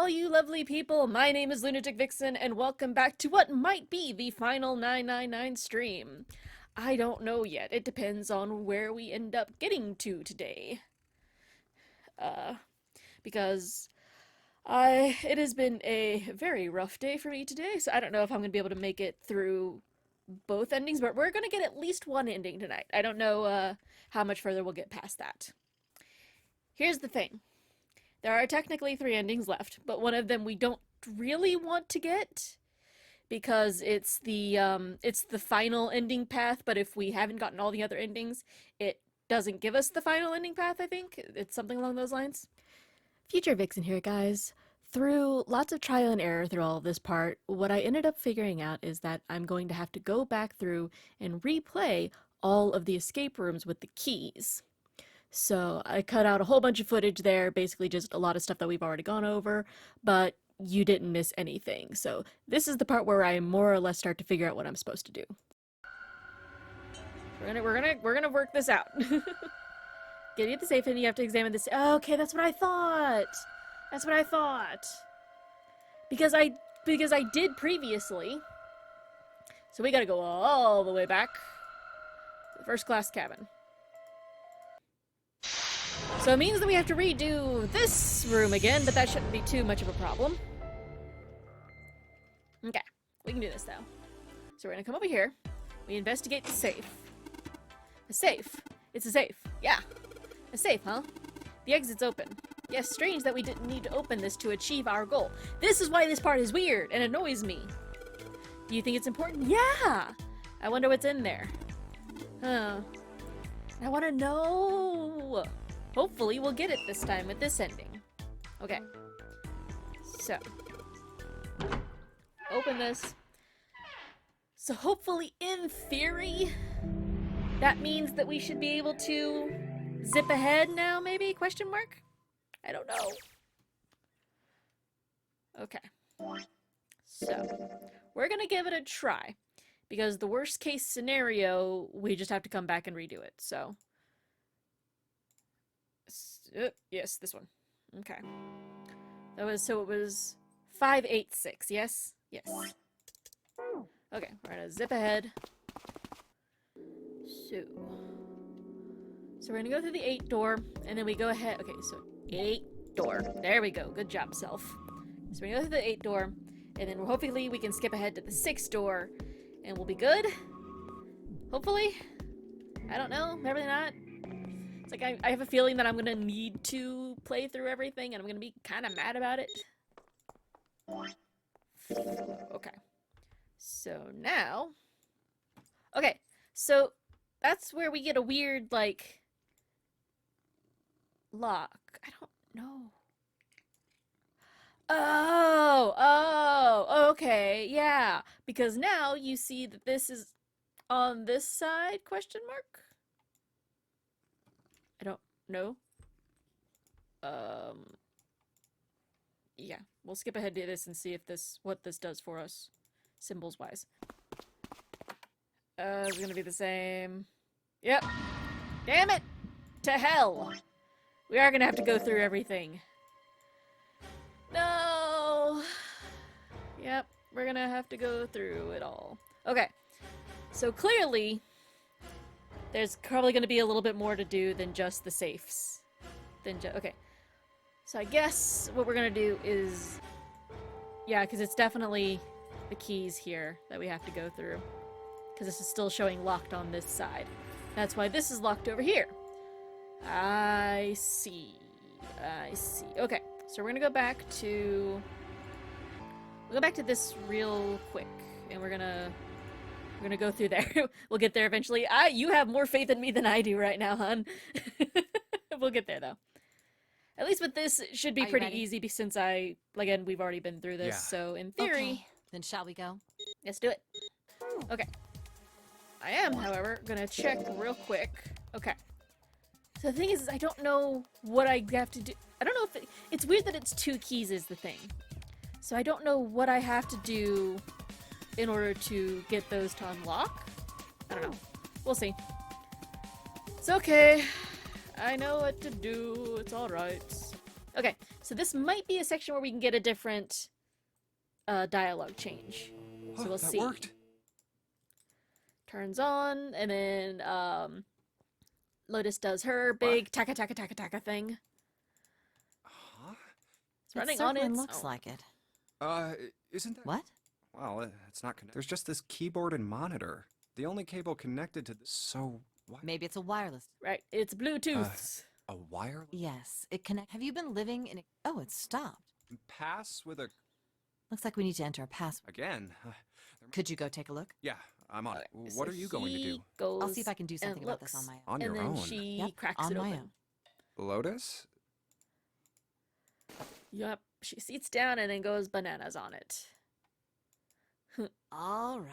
all you lovely people, my name is Lunatic Vixen, and welcome back to what might be the final 999 stream. I don't know yet, it depends on where we end up getting to today. Because it has been a very rough day for me today, so I don't know if I'm going to be able to make it through both endings, but we're going to get at least one ending tonight. I don't know how much further we'll get past that. Here's the thing. There are technically 3 endings left, but one of them we don't really want to get because it's the final ending path, but if we haven't gotten all the other endings, it doesn't give us the final ending path, I think. It's something along those lines. Future Vixen here, guys. Through lots of trial and error through all of this part, what I ended up figuring out is that I'm going to have to go back through and replay all of the escape rooms with the keys. So I cut out a whole bunch of footage there, basically just a lot of stuff that we've already gone over, but you didn't miss anything. So this is the part where I more or less start to figure out what I'm supposed to do. We're gonna work this out. Get the safe and you have to examine this. Oh, okay, that's what I thought. That's what I thought. Because I did previously. So we gotta go all the way back to the first class cabin. So it means that we have to redo this room again, but that shouldn't be too much of a problem. Okay, we can do this though. So we're gonna come over here. We investigate the safe. A safe? It's a safe. Yeah. A safe, huh? The exit's open. Yes, strange that we didn't need to open this to achieve our goal. This is why this part is weird and annoys me. Do you think it's important? Yeah! I wonder what's in there. Huh. I want to know. Hopefully we'll get it this time with this ending. Okay. So. Open this. So hopefully, in theory, that means that we should be able to zip ahead now, maybe? Question mark? I don't know. Okay. So, we're gonna give it a try. Because the worst case scenario, we just have to come back and redo it, so. Yes, this one. Okay. So it was 586, yes? Yes. Okay, we're gonna zip ahead. So we're gonna go through the 8 door, and then we go ahead. Okay, so 8 door. There we go. Good job, self. So we're gonna go through the 8 door, and then hopefully we can skip ahead to the 6 door, and we'll be good. Hopefully. I don't know. Maybe not. It's like I have a feeling that I'm gonna need to play through everything, and I'm gonna be kind of mad about it. Okay. So now. Okay. So that's where we get a weird, like, lock. I don't know. Oh, okay, yeah. Because now you see that this is on this side, question mark? I don't know. Yeah, we'll skip ahead to this and see if what this does for us, symbols-wise. It's gonna be the same. Yep. Damn it! To hell! We are gonna have to go through everything. No! Yep, we're gonna have to go through it all. Okay. So clearly, there's probably gonna be a little bit more to do than just the safes. Okay. So I guess what we're gonna do is... Yeah, because it's definitely the keys here that we have to go through. Because this is still showing locked on this side. That's why this is locked over here. I see. I see. Okay, so we're gonna go back to... We'll go back to this real quick. And we're gonna go through there. We'll get there eventually. You have more faith in me than I do right now, hon. We'll get there, though. At least with this, it should be pretty easy since again, we've already been through this. Yeah. So in theory... Okay, then shall we go? Let's do it. Okay. I am, however, gonna check real quick. Okay. So the thing is I don't know what I have to do. I don't know if it's weird that it's 2 keys is the thing. So I don't know what I have to do in order to get those to unlock. I don't know. We'll see. It's okay. I know what to do. It's alright. Okay, so So this might be a section where we can get a different dialogue change. So we'll see. That worked. Turns on, and then Lotus does her big taka taka taka taka thing. Huh? It's running it on certainly its looks own. like it. Isn't that... What? Well, it's not connected. There's just this keyboard and monitor. The only cable connected to this. So, what? Maybe it's a wireless. Right, it's Bluetooth. A wire? Yes, it connect. Have you been living in a... Oh, it stopped. Pass with a... Looks like we need to enter a password. Again? Could you go take a look? Yeah, I'm on it. Okay, What so are you going to he do? Goes I'll see if I can do something and about this looks, on my own. On your and then own? she Yep, cracks on it my open. own. Lotus? Yep, she seats down and then goes bananas on it. All right.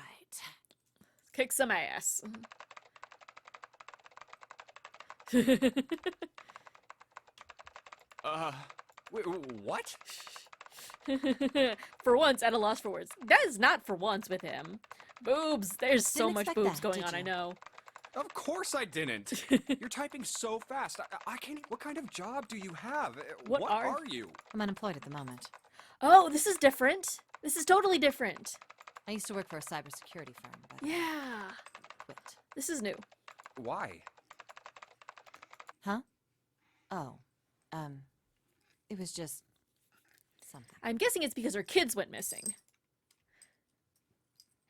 Kick some ass. Wait, what? For once, at a loss for words. That is not for once with him. Boobs. There's so Didn't much expect boobs that, going did on, I you? know. Of course I didn't. You're typing so fast. I can't... What kind of job do you have? What What are- are you? I'm unemployed at the moment. Oh, this is different. This is totally different. I used to work for a cybersecurity firm, but Yeah. quit. This is new. Why? Huh? Oh. It was just something. I'm guessing it's because her kids went missing.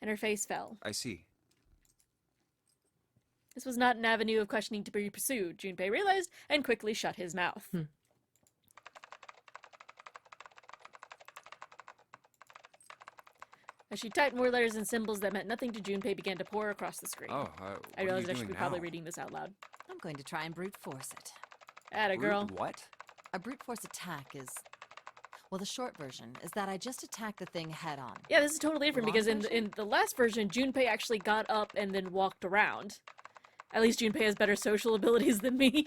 And her face fell. I see. This was not an avenue of questioning to be pursued, Junpei realized, and quickly shut his mouth. As she typed more letters and symbols that meant nothing to Junpei began to pour across the screen. Oh, I realized I should be probably reading this out loud. I'm going to try and brute force it. Atta girl. What? A brute force attack is... Well, the short version is that I just attack the thing head on. Yeah, this is totally different Long because version? in the last version, Junpei actually got up and then walked around. At least Junpei has better social abilities than me.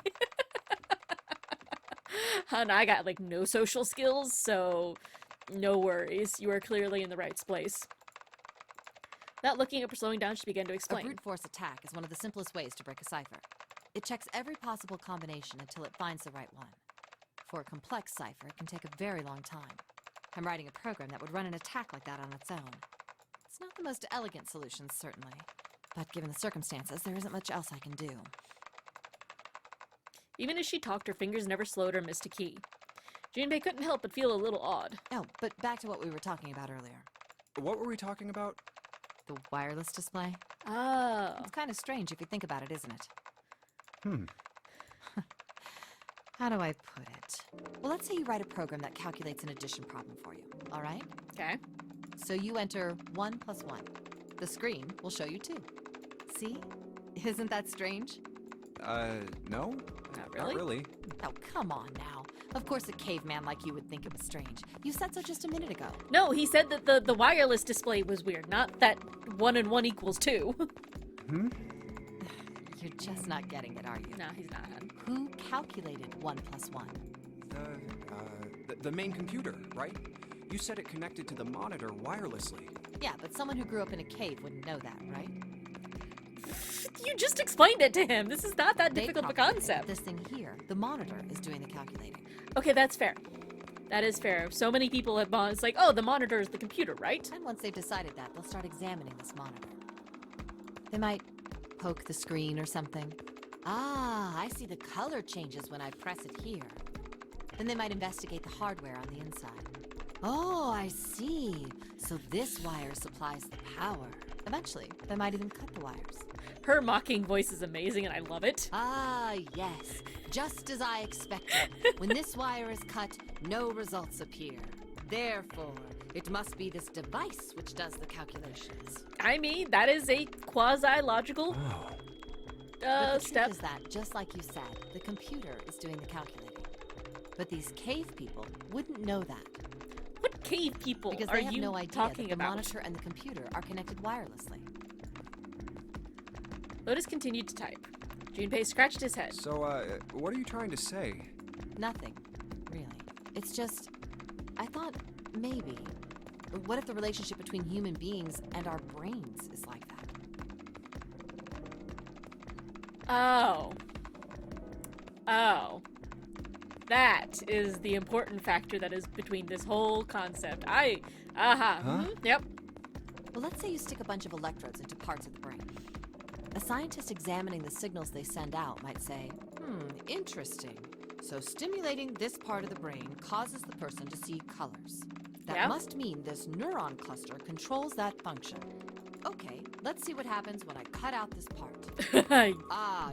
And I got like no social skills, so no worries. You are clearly in the right place. Not looking up or slowing down, she began to A explain. brute force attack is one of the simplest ways to break a cipher. It checks every possible combination until it finds the right one. For a complex cipher, it can take a very long time. I'm writing a program that would run an attack like that on its own. It's not the most elegant solution, certainly. But given the circumstances, there isn't much else I can do. Even as she talked, her fingers never slowed or missed a key. Junpei couldn't help but feel a little odd. Oh, but back to what we were talking about earlier. What were we talking about? The wireless display? Oh. It's kind of strange if you think about it, isn't it? Hmm. How do I put it? Well, let's say you write a program that calculates an addition problem for you, all right? Okay. So you enter 1 + 1. The screen will show you 2. See? Isn't that strange? No? Not Not really. really. Oh, come on now. Of course a caveman like you would think it was strange. You said so just a minute ago. No, he said that the wireless display was weird, not that 1 and 1 equals 2. Hmm? You're just not getting it, are you? No, he's not. Who calculated 1 + 1? The main computer, right? You said it connected to the monitor wirelessly. Yeah, but someone who grew up in a cave wouldn't know that, right? You just explained it to him. This is not that They difficult of a propagated concept. This thing here, the monitor, is doing the calculating. Okay, that's fair. That is fair. So many people have it's like, oh, the monitor is the computer, right? And once they've decided that, they'll start examining this monitor. They might poke the screen or something. Ah, I see the color changes when I press it here. Then they might investigate the hardware on the inside. Oh, I see. So this wire supplies the power. Eventually, they might even cut the wires. Her mocking voice is amazing and I love it. Ah, yes. Just as I expected. When this wire is cut, no results appear. Therefore, it must be this device which does the calculations. I mean, that is a quasi-logical Oh. But the step. truth is that, just like you said, the computer is doing the calculating. But these cave people wouldn't know that. What cave people Because are they have you no idea talking that the about? monitor and the computer are connected wirelessly. Lotus continued to type. Junpei scratched his head. So, what are you trying to say? Nothing, really. It's just, I thought maybe. What if the relationship between human beings and our brains is like that? Oh. Oh. That is the important factor that is between this whole concept. Yep. Well, let's say you stick a bunch of electrodes into parts of the brain. A scientist examining the signals they send out might say, interesting. So stimulating this part of the brain causes the person to see colors. That Yeah. must mean this neuron cluster controls that function. Okay, let's see what happens when I cut out this part.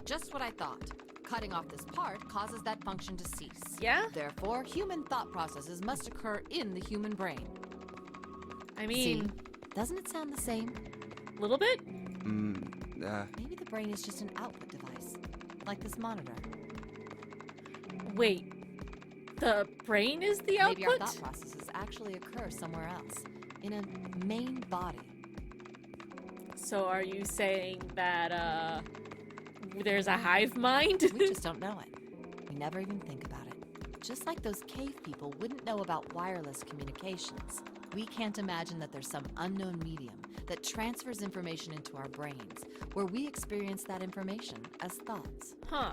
Just what I thought. Cutting off this part causes that function to cease. Yeah? Therefore, human thought processes must occur in the human brain. I mean, See, doesn't it sound the same? a little bit? Maybe the brain is just an output device, like this monitor. Wait. The brain is the output? Maybe our thought processes actually occur somewhere else, in a main body. So are you saying that, there's a hive mind? We just don't know it. We never even think about it. Just like those cave people wouldn't know about wireless communications, we can't imagine that there's some unknown medium that transfers information into our brains, where we experience that information as thoughts. Huh.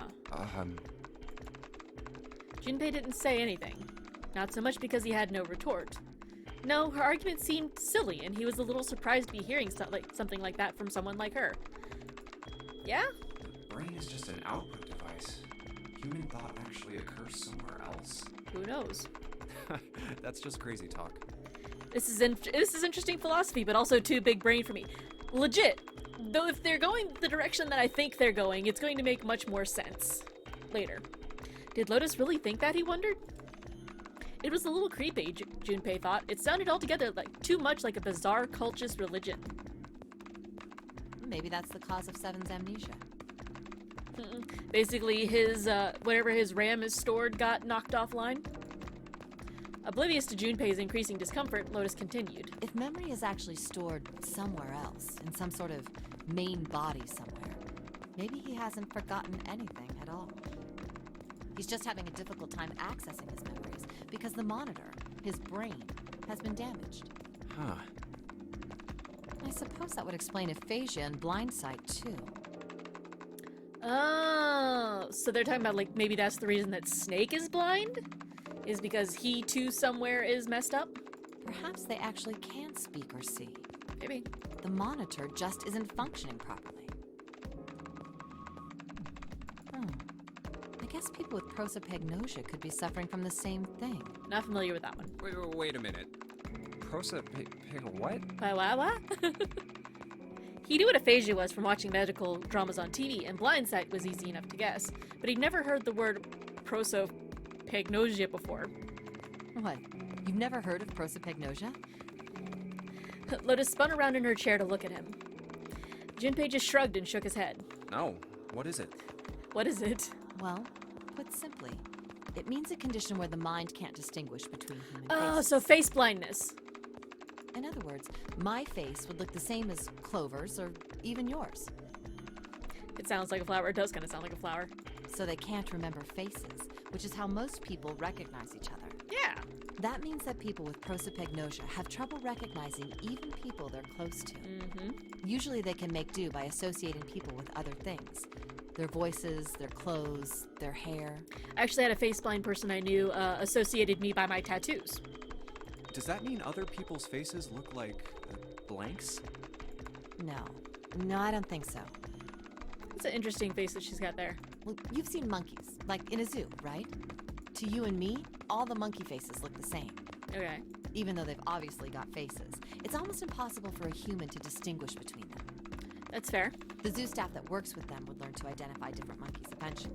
Junpei didn't say anything. Not so much because he had no retort. No, her argument seemed silly, and he was a little surprised to be hearing something like that from someone like her. Yeah? The brain is just an output device. Human thought actually occurs somewhere else. Who knows? That's just crazy talk. This is interesting philosophy, but also too big brain for me. Legit. Though if they're going the direction that I think they're going, it's going to make much more sense. Later. Did Lotus really think that, he wondered? It was a little creepy, Junpei thought. It sounded altogether too much like a bizarre cultist religion. Maybe that's the cause of Seven's amnesia. Basically, his, whatever his RAM is stored got knocked offline. Oblivious to Junpei's increasing discomfort, Lotus continued. If memory is actually stored somewhere else, in some sort of main body somewhere, maybe he hasn't forgotten anything at all. He's just having a difficult time accessing his memories because the monitor, his brain, has been damaged. Huh. I suppose that would explain aphasia and blind sight, too. Oh, so they're talking about, maybe that's the reason that Snake is blind? Is because he, too, somewhere is messed up? Perhaps they actually can speak or see. Maybe. The monitor just isn't functioning properly. I guess people with prosopagnosia could be suffering from the same thing. Not familiar with that one. Wait a minute. What? What? He knew what aphasia was from watching medical dramas on TV, and blind sight was easy enough to guess, but he'd never heard the word prosopagnosia before. What? You've never heard of prosopagnosia? Lotus spun around in her chair to look at him. Junpei just shrugged and shook his head. No. What is it? What is it? Well, put simply, it means a condition where the mind can't distinguish between human Oh, faces. so face blindness. In other words, my face would look the same as Clover's or even yours. It sounds like a flower. It does kind of sound like a flower. So they can't remember faces, which is how most people recognize each other. Yeah. That means that people with prosopagnosia have trouble recognizing even people they're close to. Usually they can make do by associating people with other things. Their voices, their clothes, their hair. I actually had a face blind person I knew associated me by my tattoos. Does that mean other people's faces look like blanks? No, I don't think so. It's an interesting face that she's got there. Well, you've seen monkeys, like in a zoo, right? To you and me, all the monkey faces look the same. Okay. Even though they've obviously got faces. It's almost impossible for a human to distinguish between them. That's fair. The zoo staff that works with them would learn to identify different monkeys eventually.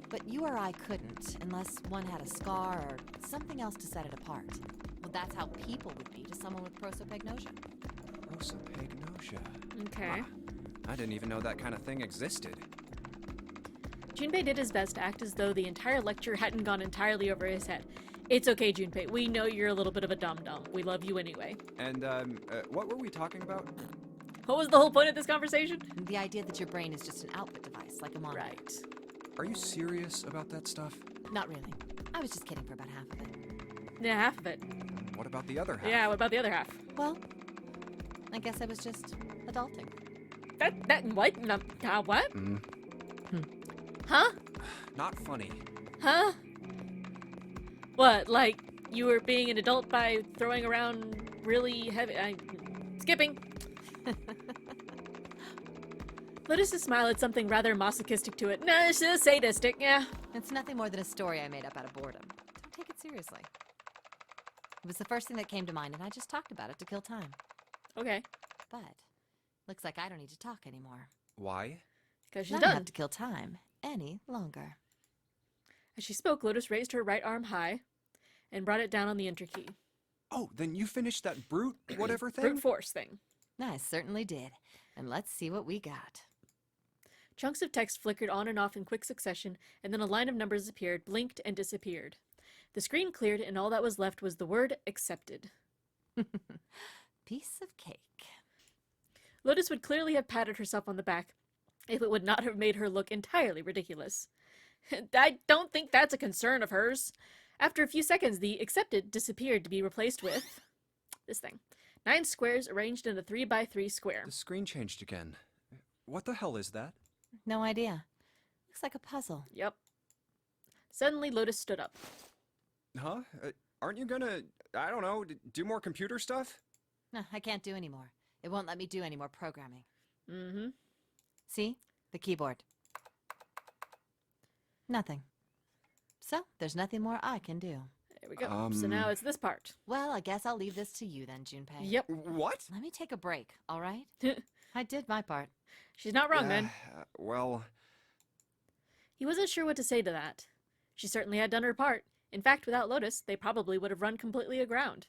But you or I couldn't, unless one had a scar or something else to set it apart. Well, that's how people would be to someone with prosopagnosia. Prosopagnosia. Okay. Huh. I didn't even know that kind of thing existed. Junpei did his best to act as though the entire lecture hadn't gone entirely over his head. It's okay, Junpei. We know you're a little bit of a dum-dum. We love you anyway. And, what were we talking about? What was the whole point of this conversation? The idea that your brain is just an output device, like a monitor. Right. Are you serious about that stuff? Not really. I was just kidding for about half of it. Yeah, half of it. What about the other half? Yeah, what about the other half? Well, I guess I was just adulting. What? No, what? Mm. Huh? Not funny. Huh? What, like you were being an adult by throwing around really heavy... skipping. Lotus's smile had something rather masochistic to it. Nah, it's just sadistic, yeah. It's nothing more than a story I made up out of boredom. Don't take it seriously. It was the first thing that came to mind, and I just talked about it to kill time. Okay. But looks like I don't need to talk anymore. Why? Because she's I don't done. have to kill time any longer. As she spoke, Lotus raised her right arm high and brought it down on the enter key. Oh, then you finished that brute whatever thing? Brute force thing. I certainly did. And let's see what we got. Chunks of text flickered on and off in quick succession, and then a line of numbers appeared, blinked, and disappeared. The screen cleared, and all that was left was the word accepted. Piece of cake. Lotus would clearly have patted herself on the back if it would not have made her look entirely ridiculous. I don't think that's a concern of hers. After a few seconds, the accepted disappeared to be replaced with this thing. 9 squares arranged in a 3x3 square. The screen changed again. What the hell is that? No idea. Looks like a puzzle. Yep. Suddenly, Lotus stood up. Huh? Aren't you gonna, I don't know, do more computer stuff? No, I can't do anymore. It won't let me do any more programming. Mm-hmm. See? The keyboard. Nothing. So, there's nothing more I can do. There we go. So now it's this part. Well, I guess I'll leave this to you then, Junpei. Yep. What? Let me take a break, all right? I did my part. She's not wrong, then. Well, He wasn't sure what to say to that. She certainly had done her part. In fact, without Lotus, they probably would have run completely aground.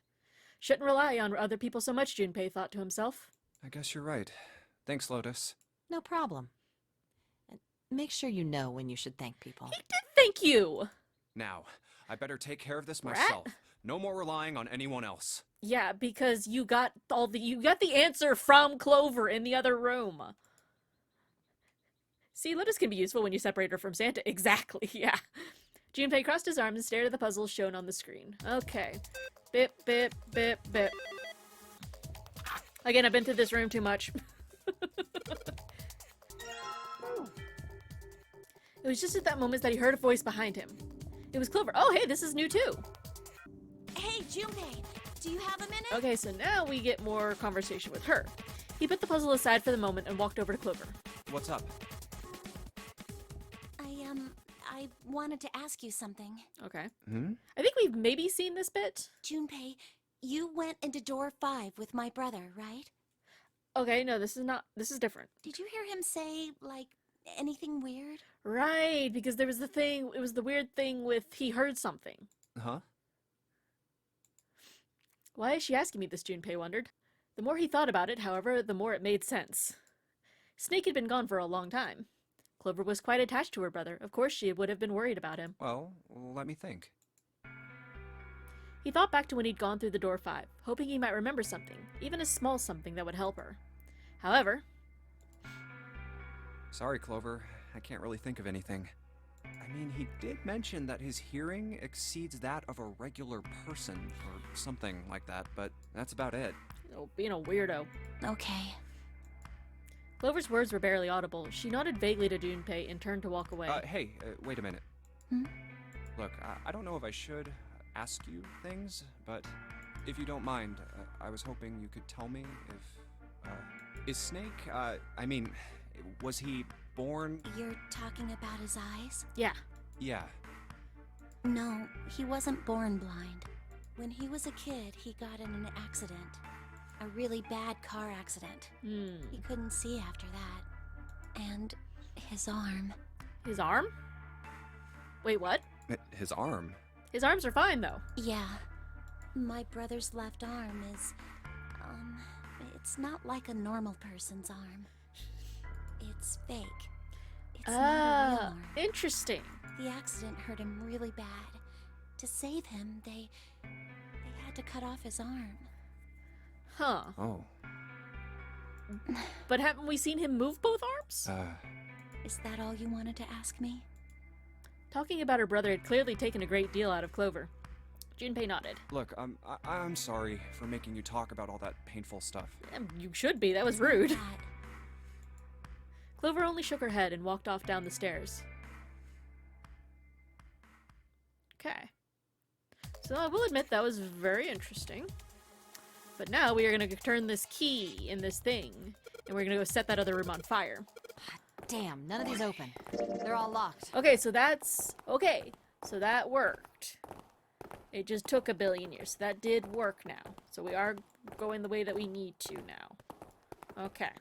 Shouldn't rely on other people so much, Junpei thought to himself. I guess you're right. Thanks, Lotus. No problem. And make sure you know when you should thank people. He did thank you! Now, I better take care of this Rat? myself. No more relying on anyone else. Yeah, because you got the answer from Clover in the other room. See, Lotus can be useful when you separate her from Santa. Exactly, yeah. Junpei crossed his arms and stared at the puzzles shown on the screen. Okay. Bip, bip, bip, bip. Again, I've been through this room too much. It was just at that moment that he heard a voice behind him. It was Clover. Oh, hey, this is new too. Hey, Junpei, do you have a minute? Okay, so now we get more conversation with her. He put the puzzle aside for the moment and walked over to Clover. What's up? I wanted to ask you something. Okay. Hmm? I think we've maybe seen this bit. Junpei, you went into door 5 with my brother, right? Okay, no, this is different. Did you hear him say, like, anything weird? Right, because there was it was the weird thing with he heard something. Huh? Why is she asking me this, Junpei wondered. The more he thought about it, however, the more it made sense. Snake had been gone for a long time. Clover was quite attached to her brother. Of course she would have been worried about him. Well, let me think. He thought back to when he'd gone through the door 5, hoping he might remember something, even a small something that would help her. However... Sorry, Clover. I can't really think of anything. I mean, he did mention that his hearing exceeds that of a regular person, or something like that, but that's about it. Oh, being a weirdo. Okay. Clover's words were barely audible. She nodded vaguely to Junpei and turned to walk away. Hey, wait a minute. Hmm? Look, I don't know if I should ask you things, but if you don't mind, I was hoping you could tell me if, is Snake, I mean, was he born? You're talking about his eyes? Yeah. Yeah. No, he wasn't born blind. When he was a kid, he got in an accident. A really bad car accident. He couldn't see after that. And his arm. His arm? Wait, what? His arm? His arms are fine, though. Yeah. My brother's left arm is, it's not like a normal person's arm. It's fake. It's not a real arm. Interesting. The accident hurt him really bad. To save him, they had to cut off his arm. Huh. Oh. But haven't we seen him move both arms? Is that all you wanted to ask me? Talking about her brother had clearly taken a great deal out of Clover. Junpei nodded. Look, I'm sorry for making you talk about all that painful stuff. You should be, that was rude. That. Clover only shook her head and walked off down the stairs. Okay. So I will admit that was very interesting. But now we are going to turn this key in this thing, and we're going to go set that other room on fire. Damn, none of these open. They're all locked. Okay, so that's... Okay, so that worked. It just took a billion years, so that did work now. So we are going the way that we need to now. Okay.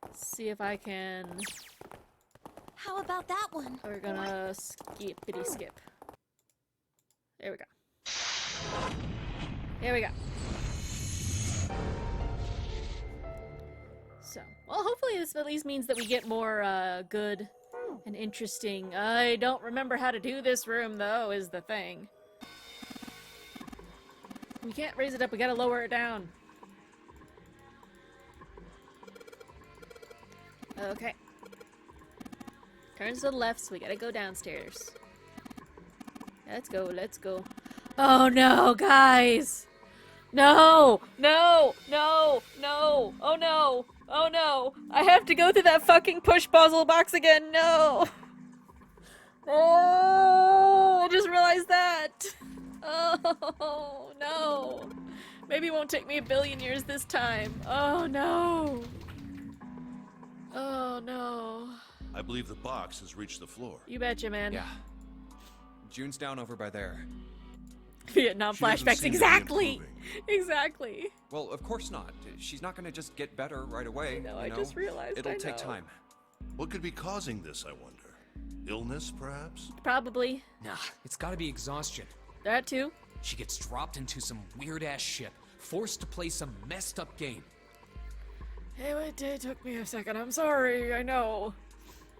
Let's see if I can... How about that one? We're gonna skippity skip. There we go. There we go. So, well, hopefully this at least means that we get more, good and interesting. I don't remember how to do this room, though, is the thing. We can't raise it up, we gotta lower it down. Okay. Turns to the left, so we gotta go downstairs. Let's go, let's go. Oh no, guys! No! No! No! No! Oh no! Oh no! I have to go through that fucking push puzzle box again! No! Oh! I just realized that! Oh no! Maybe it won't take me a billion years this time. Oh no! Oh no. I believe the box has reached the floor. You betcha, man. Yeah. June's down over by there. Vietnam She doesn't flashbacks, seem to be exactly! improving. Exactly. Well, of course not. She's not gonna just get better right away. No, you I know? just realized. It'll I take know. time. What could be causing this, I wonder? Illness, perhaps? Probably. Nah, it's gotta be exhaustion. That too. She gets dropped into some weird-ass ship, forced to play some messed-up game. It took me a second. I'm sorry. I know.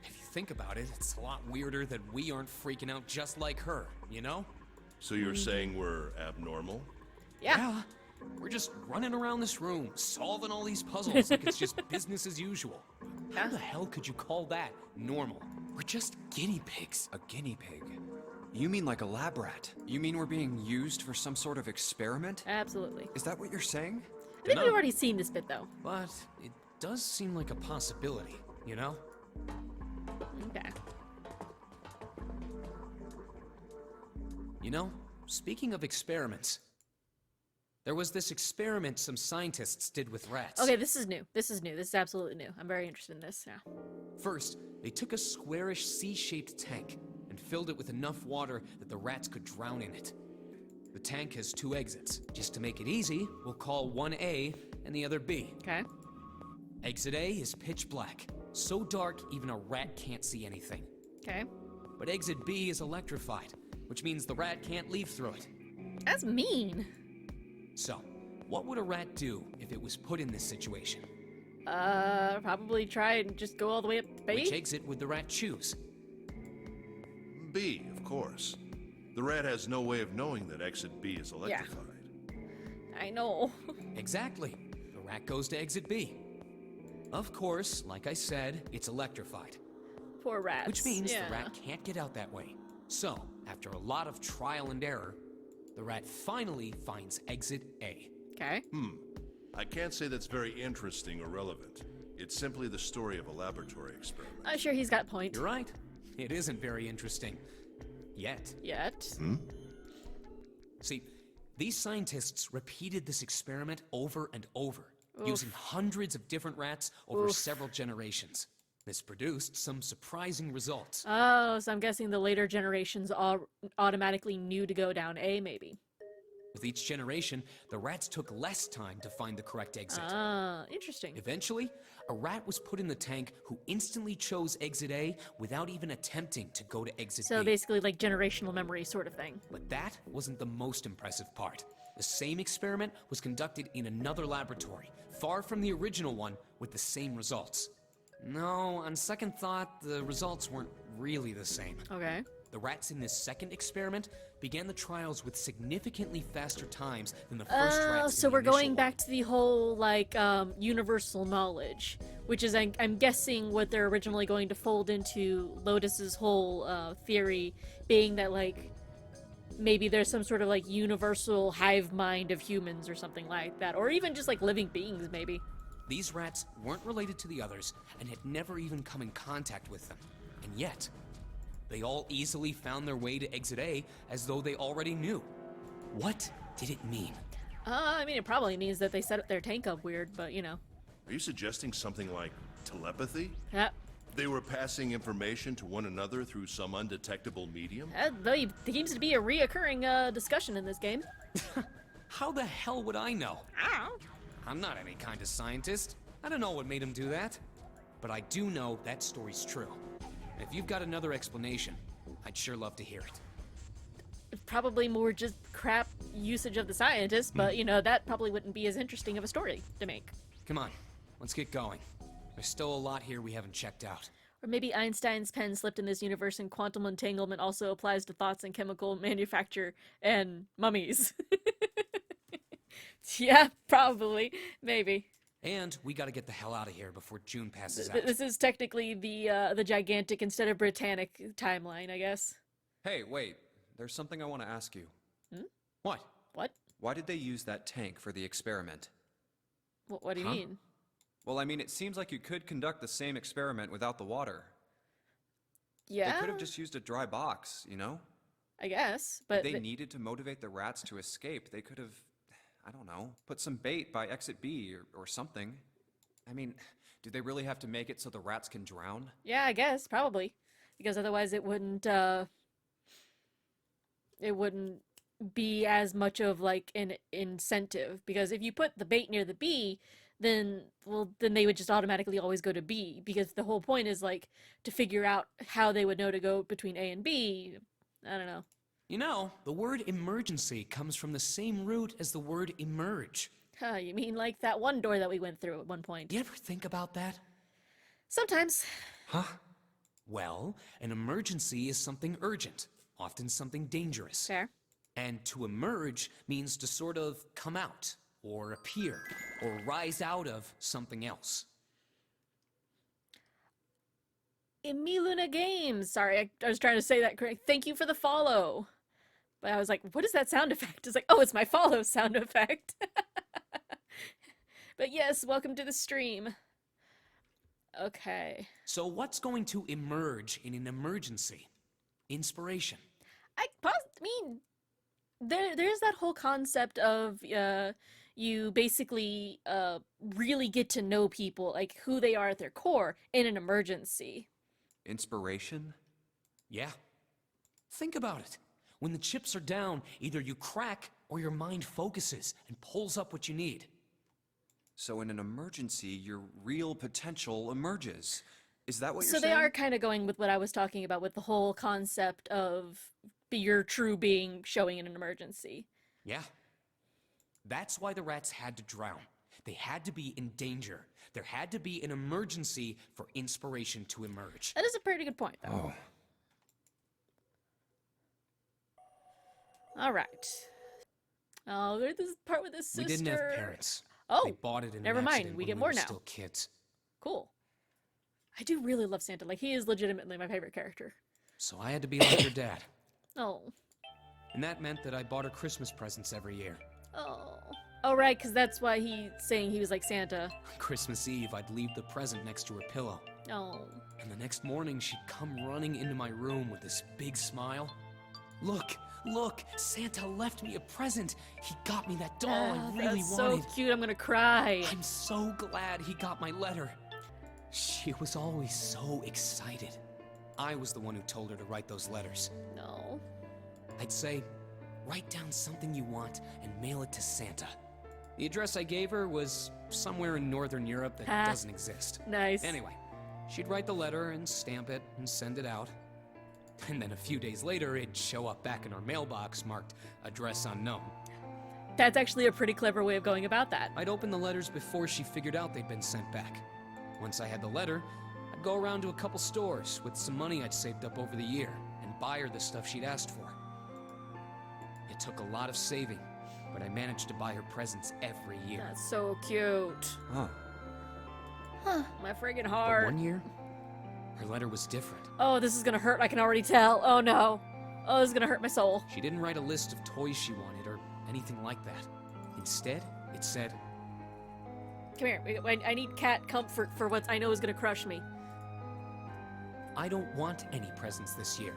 If you think about it, it's a lot weirder that we aren't freaking out just like her, you know? So you're saying we're abnormal? Yeah. We're just running around this room, solving all these puzzles like it's just business as usual. How the hell could you call that normal? We're just guinea pigs. A guinea pig? You mean like a lab rat? You mean we're being used for some sort of experiment? Absolutely. Is that what you're saying? I think Dunno. we've already seen this bit though. But it does seem like a possibility, you know? Okay. You know, speaking of experiments, there was this experiment some scientists did with rats. Okay, this is new. This is new. This is absolutely new. I'm very interested in this now. First, they took a squarish C-shaped tank and filled it with enough water that the rats could drown in it. The tank has 2 exits. Just to make it easy, we'll call one A and the other B. Okay. Exit A is pitch black, so dark even a rat can't see anything. Okay. But exit B is electrified, which means the rat can't leave through it. That's mean. So, what would a rat do if it was put in this situation? Probably try and just go all the way up to Which B. exit would the rat choose? B, of course. The rat has no way of knowing that exit B is electrified. I know. Exactly. The rat goes to exit B. Of course, like I said, it's electrified, Poor rats. which means yeah. the rat can't get out that way. So, after a lot of trial and error, the rat finally finds exit A. Okay. I can't say that's very interesting or relevant. It's simply the story of a laboratory experiment. I'm sure he's got a point. You're right. It isn't very interesting. Yet. Yet. See, these scientists repeated this experiment over and over, Oof. using hundreds of different rats over Oof. several generations. This produced some surprising results. Oh, so I'm guessing the later generations all automatically knew to go down A, maybe. With each generation, the rats took less time to find the correct exit. Ah, interesting. Eventually, a rat was put in the tank who instantly chose exit A without even attempting to go to exit So B. basically like generational memory sort of thing. But that wasn't the most impressive part. The same experiment was conducted in another laboratory, far from the original one, with the same results. No, on second thought, the results weren't really the same. Okay. The rats in this second experiment began the trials with significantly faster times than the first rats So in the we're initial going one. back to the whole, like, universal knowledge, which is, I'm guessing, what they're originally going to fold into Lotus's whole theory, being that, like, maybe there's some sort of, like, universal hive mind of humans or something like that, or even just, like, living beings, maybe. These rats weren't related to the others and had never even come in contact with them. And yet, They all easily found their way to Exit A as though they already knew. What did it mean? I mean, it probably means that they set up their tank up weird, but you know. Are you suggesting something like telepathy? Yeah. They were passing information to one another through some undetectable medium? There seems to be a reoccurring discussion in this game. How the hell would I know? I'm not any kind of scientist. I don't know what made him do that. But I do know that story's true. And if you've got another explanation, I'd sure love to hear it. Probably more just crap usage of the scientist, but you know, that probably wouldn't be as interesting of a story to make. Come on, let's get going. There's still a lot here we haven't checked out. Or maybe Einstein's pen slipped in this universe and quantum entanglement also applies to thoughts and chemical manufacture and mummies. Yeah, probably. Maybe. And we gotta get the hell out of here before June passes out. This is technically the gigantic instead of Britannic timeline, I guess. Hey, wait. There's something I want to ask you. What? What? Why did they use that tank for the experiment? What do you Huh? mean? Well, I mean, it seems like you could conduct the same experiment without the water. Yeah, They could have just used a dry box, you know? I guess, If but they needed to motivate the rats to escape, they could have, I don't know, put some bait by exit B or something. I mean, do they really have to make it so the rats can drown? yeah, I guess probably, because otherwise it wouldn't be as much of like an incentive. Because if you put the bait near the B, then they would just automatically always go to B, because the whole point is like to figure out how they would know to go between A and B. I don't know. You know, the word emergency comes from the same root as the word emerge. Huh, you mean like that one door that we went through at one point? Do you ever think about that? Sometimes. Huh? Well, an emergency is something urgent, often something dangerous. Fair. And to emerge means to sort of come out, or appear, or rise out of something else. Luna Games. Sorry, I was trying to say that correct. Thank you for the follow. But I was like, what is that sound effect? It's like, oh, it's my follow sound effect. But yes, welcome to the stream. Okay. So what's going to emerge in an emergency? Inspiration. I mean, there's that whole concept of you basically really get to know people, like who they are at their core in an emergency. Inspiration? Yeah. Think about it. When the chips are down, either you crack or your mind focuses and pulls up what you need. So in an emergency, your real potential emerges. Is that what you're So they saying? are kind of going with what I was talking about with the whole concept of your true being showing in an emergency. Yeah. That's why the rats had to drown. They had to be in danger. There had to be an emergency for inspiration to emerge. That is a pretty good point, though. Oh. All right. Oh, there's this part with his sister. We didn't have parents. Oh, They bought it in never an mind. accident We when get we more were now. still kids. Cool. I do really love Santa. Like, he is legitimately my favorite character. So I had to be like your dad. Oh. And that meant that I bought her Christmas presents every year. Oh. Oh, right, because that's why he's saying he was like Santa. Christmas Eve, I'd leave the present next to her pillow. Oh. And the next morning, she'd come running into my room with this big smile. Look, look, Santa left me a present. He got me that doll I really that's wanted. so cute. I'm gonna cry. I'm so glad he got my letter. She was always so excited. I was the one who told her to write those letters. No. I'd say, write down something you want and mail it to Santa. The address I gave her was somewhere in Northern Europe that Ha. doesn't exist. Nice. Anyway, she'd write the letter and stamp it and send it out. And then a few days later, it'd show up back in our mailbox marked address unknown. That's actually a pretty clever way of going about that. I'd open the letters before she figured out they'd been sent back. Once I had the letter, I'd go around to a couple stores with some money I'd saved up over the year and buy her the stuff she'd asked for. It took a lot of saving, but I managed to buy her presents every year. That's so cute. Huh. My friggin' But heart. one year, her letter was different. Oh, this is gonna hurt. I can already tell. Oh no. Oh, this is gonna hurt my soul. She didn't write a list of toys she wanted or anything like that. Instead, it said, Come here. I need cat comfort for what I know is gonna crush me. I don't want any presents this year.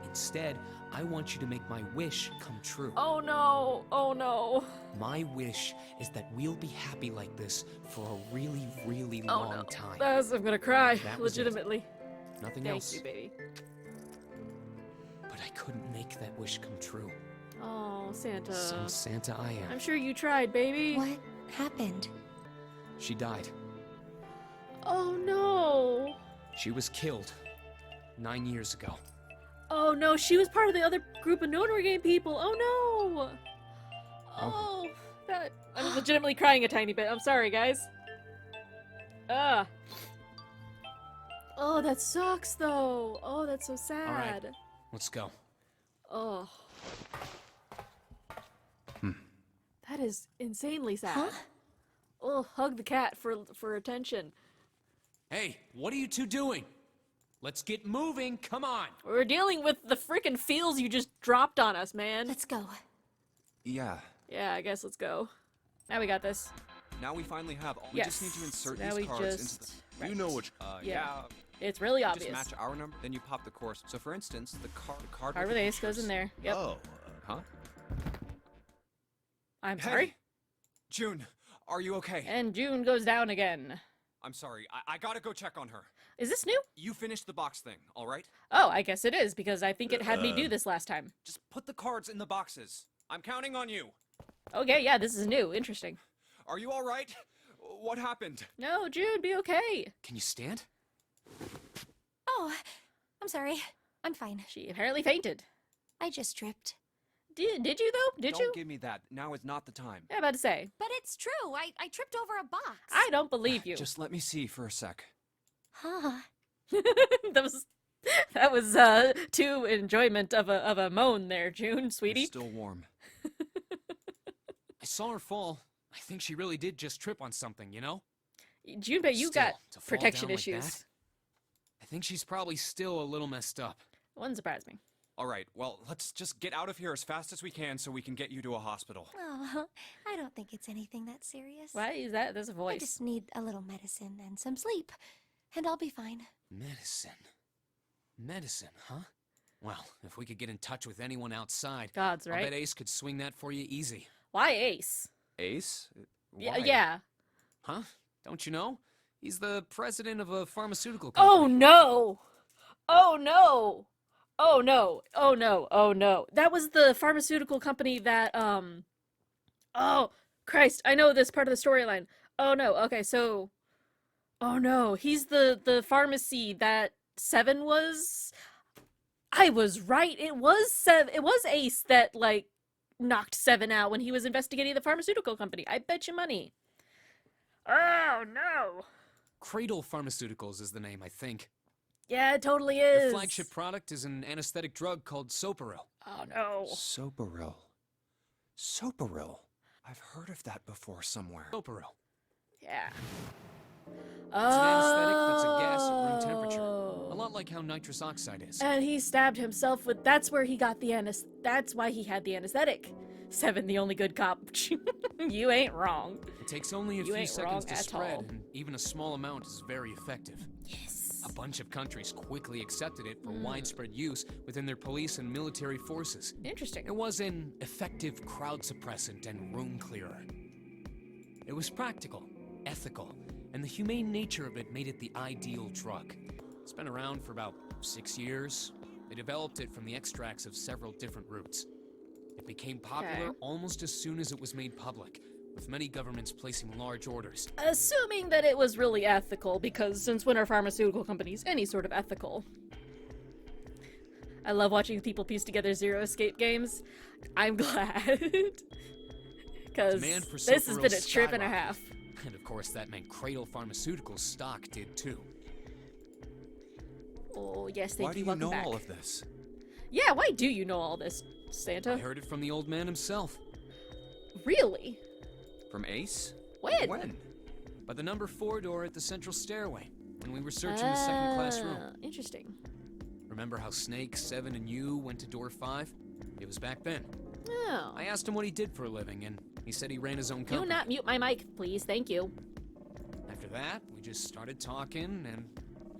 Instead, I want you to make my wish come true. Oh no. Oh no. My wish is that we'll be happy like this for a really, really Oh long no. time. I'm gonna cry. That was it. Legitimately. Nothing Thank else. you, baby. But I couldn't make that wish come true. Oh, Santa. So Santa I am. I'm sure you tried, baby. What happened? She died. Oh no. She was killed 9 years ago. Oh no, she was part of the other group of Notary Game people. Oh no. Oh, that. I'm legitimately crying a tiny bit. I'm sorry, guys. Ah. Oh, that sucks though. Oh, that's so sad. Let's go. Oh. That is insanely sad. Oh, hug the cat for attention. Hey, what are you two doing? Let's get moving, come on! We're dealing with the freaking feels you just dropped on us, man. Let's go. Yeah. Yeah, I guess let's go. Now we got this. Now we finally have. We Yes. just need to insert Now these we cards just. into Right. You know which. Yeah. It's really You obvious. just match our number, then you pop the course. So for instance, the card Card with with the ace goes in pictures. there. Yep. Oh, Huh? I'm Hey! sorry. June, are you okay? And June goes down again. I'm sorry. I gotta go check on her. Is this new? You finished the box thing, all right? Oh, I guess it is because I think it had me do this last time. Just put the cards in the boxes. I'm counting on you. Okay, yeah, this is new. Interesting. Are you all right? What happened? No, June, be okay. Can you stand? Oh, I'm sorry. I'm fine. She apparently fainted. I just tripped. Did you though? Did Don't you? give me that. Now is not the time. Yeah, I'm about to say. But it's true. I tripped over a box. I don't believe you. Just let me see for a sec. Huh. that was too enjoyment of a moan there, June, It's sweetie. still warm. I saw her fall. I think she really did just trip on something, you know? Junpei, you Still, got to fall protection down like issues. that? I think she's probably still a little messed up. Wouldn't surprise me. All right, well, let's just get out of here as fast as we can so we can get you to a hospital. Oh, I don't think it's anything that serious. Why is that? There's a I voice. just need a little medicine and some sleep, and I'll be fine. Medicine. Medicine, huh? Well, if we could get in touch with anyone outside, Gods, I right? bet Ace could swing that for you easy. Why Ace? Ace? Yeah, Why? yeah. Huh? Don't you know? He's the president of a pharmaceutical Oh company. no! Oh no! Oh no! Oh no! Oh no! That was the pharmaceutical company that Oh Christ! I know this part of the storyline. Oh no! Okay, so. Oh no! He's the pharmacy that Seven was. I was right. It was Seven. It was Ace that like knocked Seven out when he was investigating the pharmaceutical company. I bet you money. Oh no! Cradle Pharmaceuticals is the name, I think. Yeah, it totally Their is. flagship product is an anesthetic drug called Soparil. Oh no. Soparil. Soparil. I've heard of that before somewhere. Soparil. Yeah. It's an anesthetic that's a gas at room temperature. A lot like how nitrous oxide is. And he stabbed himself with. That's where he got the That's why he had the anesthetic. Seven, the only good cop. You ain't wrong. It takes only a You few ain't seconds wrong to at spread, all. and even a small amount is very effective. Yes. A bunch of countries quickly accepted it for widespread use within their police and military forces. Interesting. It was an effective crowd suppressant and room clearer. It was practical, ethical, and the humane nature of it made it the ideal drug. It's been around for about 6 years. They developed it from the extracts of several different roots. It became popular Okay. almost as soon as it was made public, with many governments placing large orders. Assuming that it was really ethical, because since when are pharmaceutical companies any sort of ethical? I love watching people piece together Zero Escape games. I'm glad. Because Demand for this has Soparil been a trip and a skyrocketed. half. And of course, that meant Cradle Pharmaceuticals stock did too. Oh, yes, thank Why do you Welcome know back. all of this? Yeah, why do you know all this, Santa? I heard it from the old man himself. Really? From Ace? When? When? By the number 4 door at the central stairway, when we were searching the second class room. Interesting. Remember how Snake, Seven, and you went to door 5? It was back then. Oh. I asked him what he did for a living, and he said he ran his own Do company. not mute my mic, please. Thank you. After that, we just started talking, and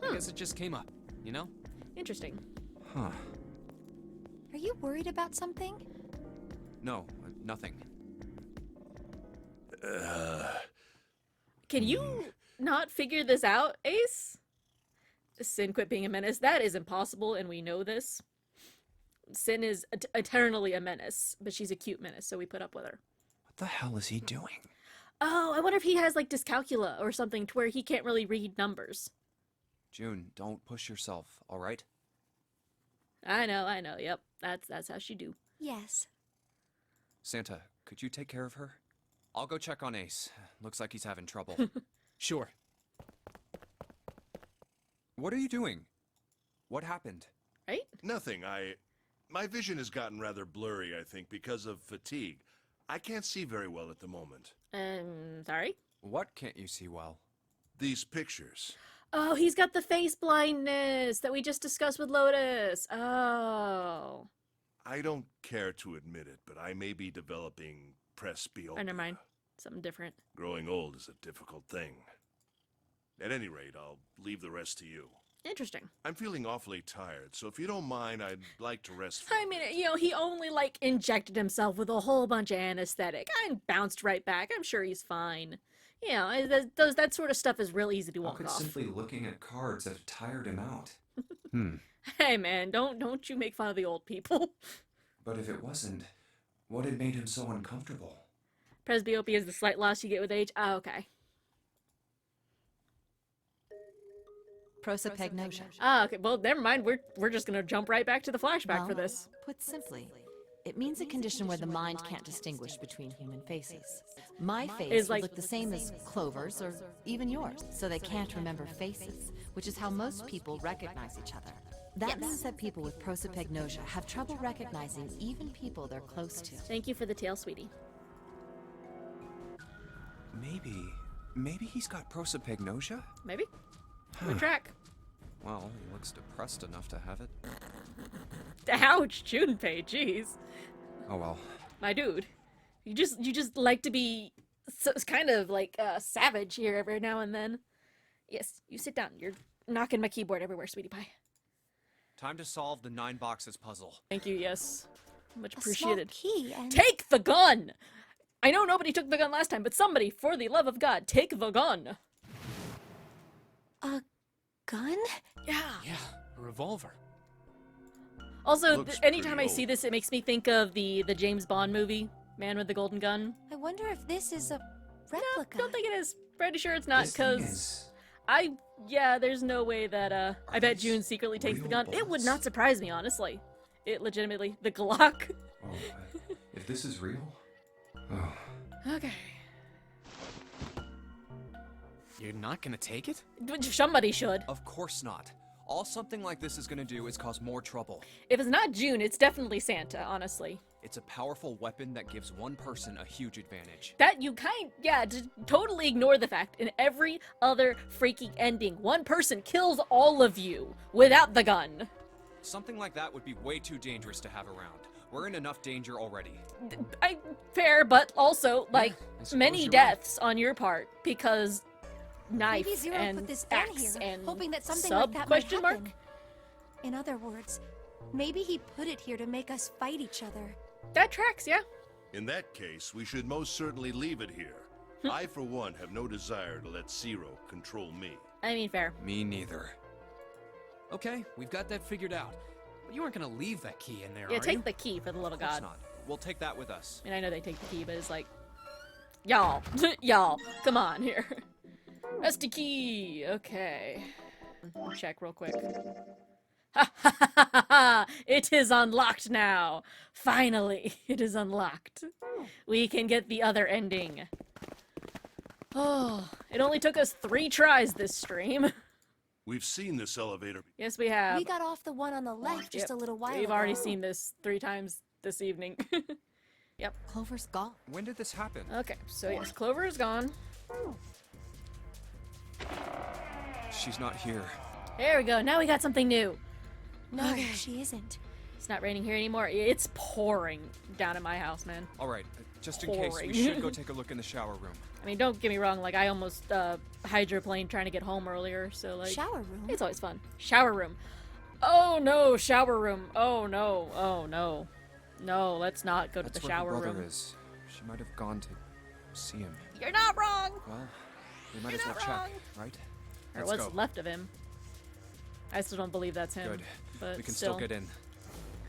I guess it just came up. you know? Interesting. Huh. Are you worried about something? No, nothing. Can you not figure this out, Ace? Sin quit being a menace. That is impossible, and we know this. Sin is eternally a menace, but she's a cute menace, so we put up with her. What the hell is he doing? Oh, I wonder if he has like dyscalculia or something to where he can't really read numbers. June, don't push yourself, all right? I know. Yep, that's how she do. Yes. Santa, could you take care of her? I'll go check on Ace. Looks like he's having trouble. Sure. What are you doing? What happened? Right? Nothing. My vision has gotten rather blurry, I think, because of fatigue. I can't see very well at the moment. Sorry? What can't you see well? These pictures. Oh, he's got the face blindness that we just discussed with Lotus. Oh. I don't care to admit it, but I may be developing presbyopia. Oh, never mind. Something different. Growing old is a difficult thing. At any rate, I'll leave the rest to you. Interesting. I'm feeling awfully tired, so if you don't mind, I'd like to rest for I mean, you know, he only like injected himself with a whole bunch of anesthetic and bounced right back. I'm sure he's fine. You know, that sort of stuff is real easy to How walk could off. simply looking at cards have tired him out? Hey man, don't you make fun of the old people. But if it wasn't, what had made him so uncomfortable? Presbyopia is the slight loss you get with age. Oh, okay. Prosopagnosia. Ah, okay. Well, never mind. We're just gonna jump right back to the flashback Well, for this. Put simply, it means a condition where the mind can't distinguish between human faces. My face Is would like- look the same as Clover's or even yours, so they can't remember faces, which is how most people recognize each other. That means that people with prosopagnosia have trouble recognizing even people they're close to. Thank you for the tale, sweetie. Maybe he's got prosopagnosia? Maybe. Good track. Well, he looks depressed enough to have it. Ouch, Junpei. Jeez, Oh well. my dude. You just like to be kind of like savage here every now and then. Yes, you sit down. You're knocking my keyboard everywhere, sweetie pie. Time to solve the 9 boxes puzzle. Thank you. Yes, much A small appreciated. key and Take the gun! I know nobody took the gun last time, but somebody, for the love of God, take the gun! a gun? Yeah. Yeah, a revolver. Also, Looks anytime pretty I see old. this, it makes me think of the James Bond movie, Man with the Golden Gun. I wonder if this is a No, replica. don't think it is. Pretty sure it's not, This thing because is- yeah, there's no way that, I bet these June secretly takes the real gun. It would bullets? not surprise me, honestly. It legitimately, the Glock. Oh, if this is real? Oh, Okay. You're not gonna take it? Somebody should. Of course not. All something like this is gonna do is cause more trouble. If it's not June, it's definitely Santa, honestly. It's a powerful weapon that gives one person a huge advantage. That you totally ignore the fact in every other freaking ending, one person kills all of you without the gun. Something like that would be way too dangerous to have around. We're in enough danger already. Fair, but also, like, I suppose many you're right. deaths on your part because knife Maybe Zero and put this gun axe here, and hoping that something sub like that question might mark? happen. In other words, maybe he put it here to make us fight each other. That tracks, yeah. In that case, we should most certainly leave it here. I, for one, have no desire to let Zero control me. I mean, fair. Me neither. Okay, we've got that figured out. But you aren't gonna leave that key in there, Yeah, are take you? the key for the love of Of course God. not. We'll take that with us. I mean, I know they take the key, but it's like, y'all, y'all, come on here. Rusty key. Okay. Check real quick. Ha ha ha ha ha! It is unlocked now. Finally, it is unlocked. We can get the other ending. Oh, it only took us 3 tries this stream. We've seen this elevator. Yes, we have. We got off the one on the left just Yep, a little while We've ago. already seen this 3 times this evening. Clover's gone. When did this happen? Okay, so yes, Clover is gone. She's not here. There we go. Now we got something new. No, Okay. she isn't. It's not raining here anymore. It's pouring down at my house, man. All right, just in case, we Pouring. should go take a look in the shower room. I mean, don't get me wrong, like, I almost hydroplaned trying to get home earlier, so, like... Shower room? It's always fun. Shower room. Oh, no, shower room. Oh, no. Oh, no. No, let's not go to That's the where her shower brother room. is. She might have gone to see him. You're not wrong! Well, we might You're as well not check, wrong. right? Or Let's what's go. left of him. I still don't believe that's him. Good. But We can still get in.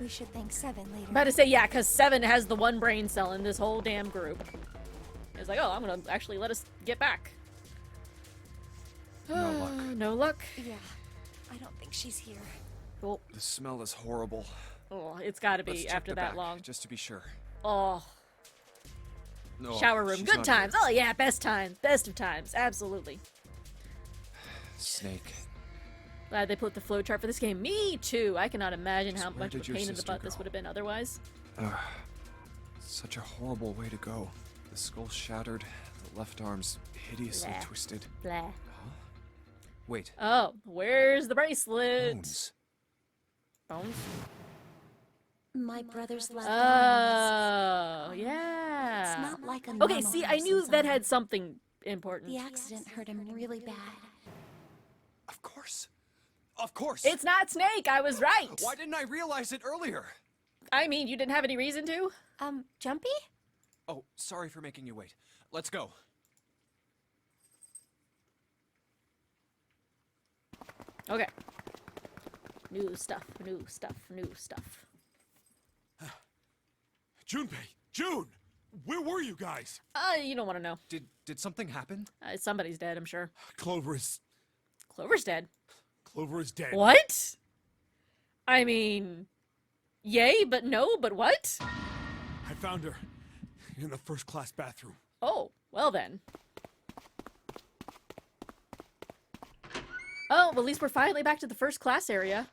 We should thank Seven later. I'm about to say, yeah, because Seven has the one brain cell in this whole damn group. It's like, oh, I'm gonna actually let us get back. No luck. No luck. Yeah, I don't think she's here. Cool. The smell is horrible. Oh, it's gotta Let's be check after the that back, long. just to be sure. Oh, No, shower room. she's Good not times. here. Oh, yeah, best times. Best of times. Absolutely. Snake. Glad they put the flowchart for this game. Me too. I cannot imagine how Where much of a did your pain in the sister butt this go? would have been otherwise. Such a horrible way to go. The skull shattered, the left arm's hideously Blah. twisted. Blah. Wait, Oh, where's the bracelet? bones. Bones? My brother's left Oh, arm is... yeah. It's not like a Okay, normal see, I knew person's that arm. had something important. The accident hurt him really bad. Of course. Of course. It's not Snake. I was right. Why didn't I realize it earlier? I mean, you didn't have any reason to? Jumpy? Oh, sorry for making you wait. Let's go. Okay. New stuff, new stuff, new stuff. Junpei! June! Where were you guys? You don't want to know. Did something happen? Somebody's dead, I'm sure. Clover is Clover's dead. dead. What? I mean, yay, but no, but what? I found her in the first class bathroom. Oh, well then. Oh, well, at least we're finally back to the first class area.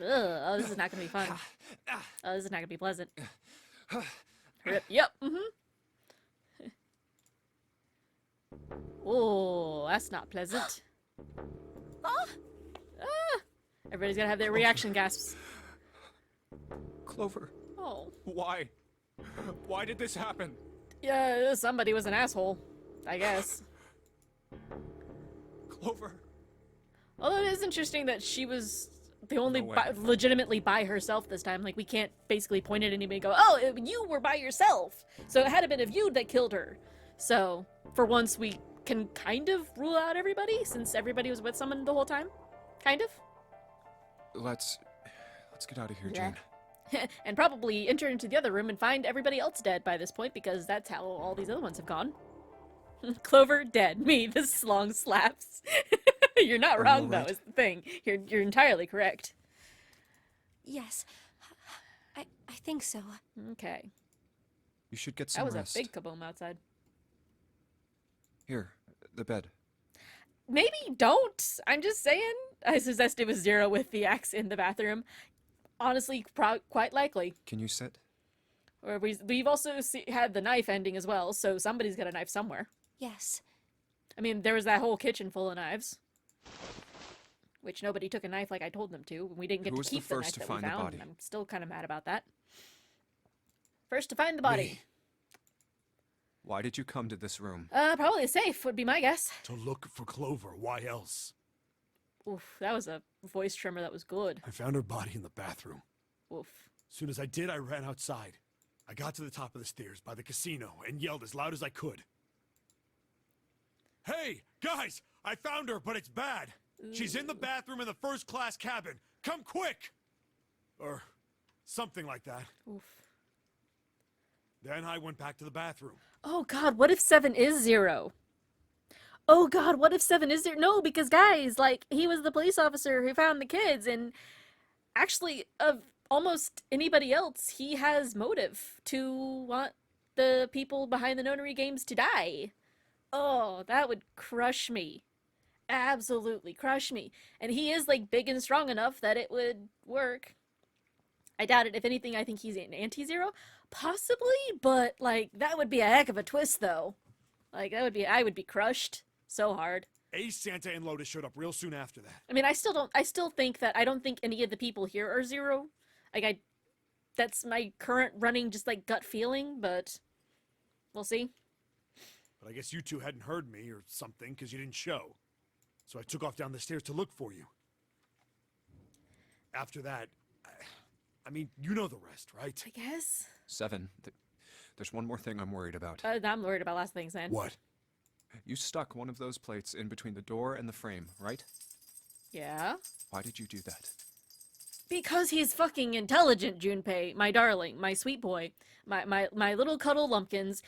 Ugh, oh, this is not gonna be fun. Oh, this is not gonna be pleasant. Rip. Yep. Oh, that's not pleasant. Ah! Everybody's gotta have their reaction gasps. Clover, Oh. why? Why did this happen? Yeah, somebody was an asshole, I guess. Clover. Although it is interesting that she was the only No way. legitimately by herself this time. Like, we can't basically point at anybody and go, oh, you were by yourself. So it had to been of you that killed her. So, for once, we can kind of rule out everybody, since everybody was with someone the whole time. Kind of. Let's get out of here, Yeah. June. And probably enter into the other room and find everybody else dead by this point, because that's how all these other ones have gone. Clover dead. Me, this long slaps. You're not Are you wrong, though, alright? is the thing. You're entirely correct. Yes. I think so. Okay. You should get That some was rest. a big kaboom outside. Here, the bed. Maybe don't. I'm just saying. I suggest it was Zero with the axe in the bathroom. Honestly, quite likely. Can you sit? Or we've also had the knife ending as well, so somebody's got a knife somewhere. Yes. I mean, there was that whole kitchen full of knives. Which nobody took a knife like I told them to. We didn't get Who to was the keep the first knife to that find we the found. body? And I'm still kind of mad about that. First to find the body. Me. Why did you come to this room? Probably a safe would be my guess. To look for Clover. Why else? Oof, that was a voice tremor that was good. I found her body in the bathroom. Oof. As soon as I did, I ran outside. I got to the top of the stairs by the casino and yelled as loud as I could. Hey, guys! I found her, but it's bad. She's in the bathroom in the first class cabin. Come quick! Or something like that. Oof. Then I went back to the bathroom. Oh god, what if 7 is Zero? Oh god, what if 7 is Zero? No, because guys, like, he was the police officer who found the kids, and actually, of almost anybody else, he has motive to want the people behind the notary games to die. Oh, that would crush me. Absolutely crush me. And he is, like, big and strong enough that it would work. I doubt it. If anything, I think he's an anti-Zero. Possibly, but, like, that would be a heck of a twist, though. Like, that would be, I would be crushed so hard. Ace, Santa, and Lotus showed up real soon after that. I mean, I still think that I don't think any of the people here are zero. Like, that's my current running just like gut feeling, but we'll see. But I guess you two hadn't heard me or something because you didn't show. So I took off down the stairs to look for you. After that, I mean, you know the rest, right? I guess. 7. There's one more thing I'm worried about. I'm worried about lots of things, man. What? You stuck one of those plates in between the door and the frame, right? Yeah. Why did you do that? Because he's fucking intelligent, Junpei, my darling, my sweet boy, my little cuddle lumpkins.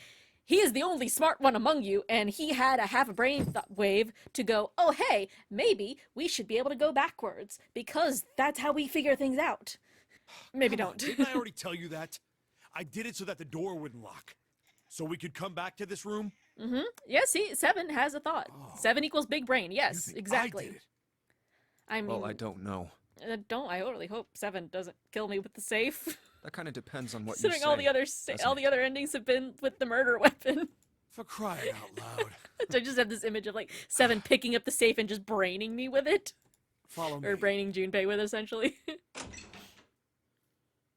He is the only smart one among you, and he had a half a brain wave to go, oh hey, maybe we should be able to go backwards, because that's how we figure things out. Maybe Come on, don't. didn't I already tell you that? I did it so that the door wouldn't lock. So we could come back to this room? Mm-hmm. Yeah, see, 7 has a thought. Oh. 7 equals big brain, You yes, think exactly. I did it? I mean, Well, I don't know. I really hope 7 doesn't kill me with the safe. That kind of depends on what you Considering say. all the other doesn't all it? the other endings have been with the murder weapon. For crying out loud. I just have this image of like 7 picking up the safe and just braining me with it. Follow me. Or braining Junpei with, essentially.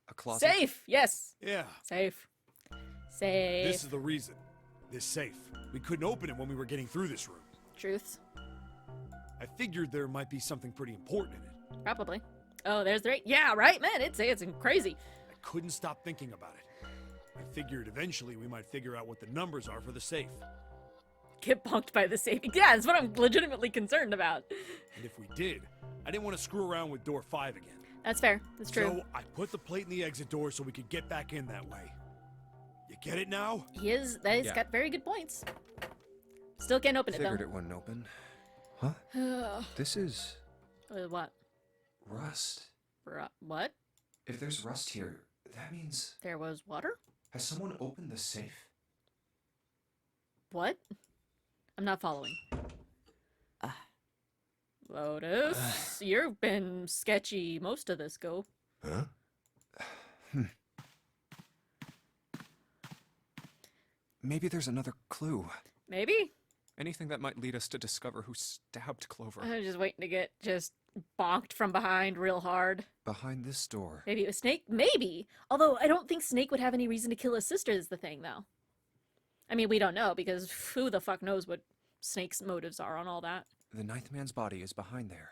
A closet? Safe! Yes! Yeah. Safe. Safe. This is the reason. This safe. We couldn't open it when we were getting through this room. Truths. I figured there might be something pretty important in it. Probably. Oh, there's the rate. Yeah, right, man. It's crazy. I couldn't stop thinking about it. I figured eventually we might figure out what the numbers are for the safe. Get bonked by the safe. Yeah, that's what I'm legitimately concerned about. And if we did, I didn't want to screw around with door 5 again. That's fair. That's true. So I put the plate in the exit door so we could get back in that way. You get it now? He's Yeah. got very good points. Still can't open Figured it it wouldn't open. Huh? though. This is What? rust. What? If there's rust here, that means... There was water? Has someone opened the safe? What? I'm not following. Lotus, you've been sketchy most of this go. Huh? Maybe there's another clue. Maybe? Anything that might lead us to discover who stabbed Clover. I'm just waiting to get just bonked from behind real hard. Behind this door. Maybe it was Snake? Maybe! Although I don't think Snake would have any reason to kill his sister is the thing, though. I mean, we don't know, because who the fuck knows what Snake's motives are on all that. The ninth man's body is behind there.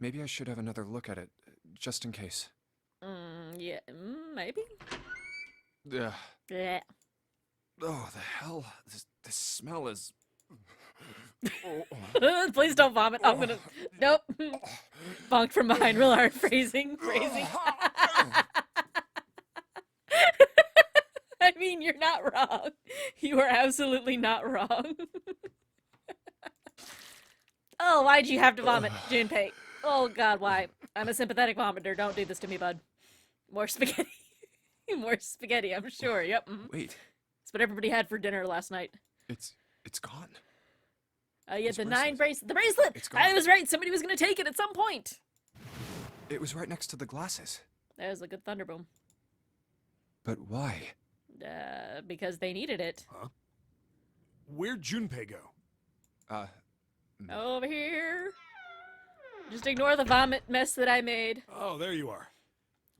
Maybe I should have another look at it, just in case. Yeah, maybe? Ugh. Yeah. Oh, the hell? This smell is... Please don't vomit. I'm gonna... Nope. Bonked from behind real hard. Phrasing. I mean, you're not wrong. You are absolutely not wrong. Oh, why'd you have to vomit, Junpei? Oh god, why? I'm a sympathetic vomiter. Don't do this to me, bud. More spaghetti. More spaghetti, I'm sure. Yep. Wait, It's what everybody had for dinner last night. it's gone. Yeah, His the bracelet. the bracelet! It's gone. I was right. Somebody was gonna take it at some point. It was right next to the glasses. That was a good thunderboom. But why? Because they needed it. Where'd Junpei go? Over here. Just ignore the vomit mess that I made. Oh, there you are.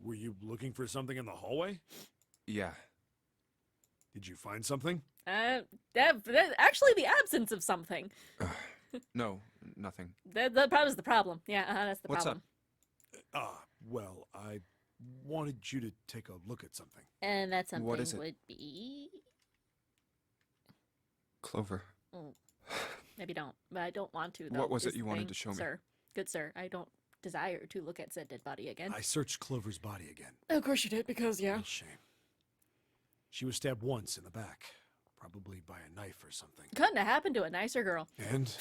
Were you looking for something in the hallway? Yeah. Did you find something? Actually, the absence of something. No, nothing. That was the problem. Yeah, that's the What's problem. Well, I wanted you to take a look at something. And that something What is it? would be... Clover. Maybe don't. But I don't want to, though. What was it is the you wanted thing, to show me? Sir. Good sir, I don't desire to look at said dead body again. I searched Clover's body again. Of course you did, because, yeah. Real shame. She was stabbed once in the back, probably by a knife or something. Couldn't have happened to a nicer girl. And